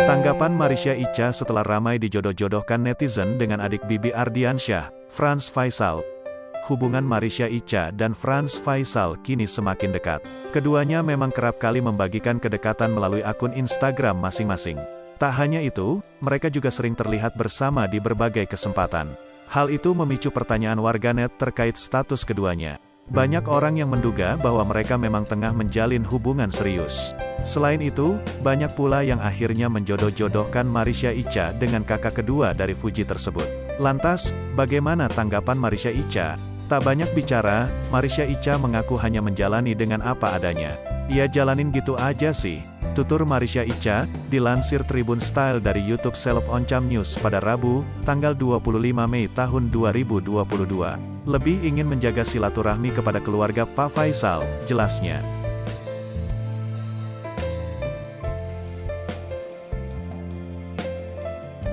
Tanggapan Marsha Icha setelah ramai dijodoh-jodohkan netizen dengan adik Bibi Ardiansyah, Franz Faisal. Hubungan Marsha Icha dan Franz Faisal kini semakin dekat. Keduanya memang kerap kali membagikan kedekatan melalui akun Instagram masing-masing. Tak hanya itu, mereka juga sering terlihat bersama di berbagai kesempatan. Hal itu memicu pertanyaan warganet terkait status keduanya. Banyak orang yang menduga bahwa mereka memang tengah menjalin hubungan serius. Selain itu, banyak pula yang akhirnya menjodoh-jodohkan Marsha Icha dengan kakak kedua dari Fuji tersebut. Lantas, bagaimana tanggapan Marsha Icha? Tak banyak bicara, Marsha Icha mengaku hanya menjalani dengan apa adanya. "Ya jalanin gitu aja sih," tutur Marsha Icha, dilansir Tribun Style dari YouTube Seleb Oncam News pada Rabu, tanggal 25 Mei tahun 2022. Lebih ingin menjaga silaturahmi kepada keluarga Pak Faisal, jelasnya.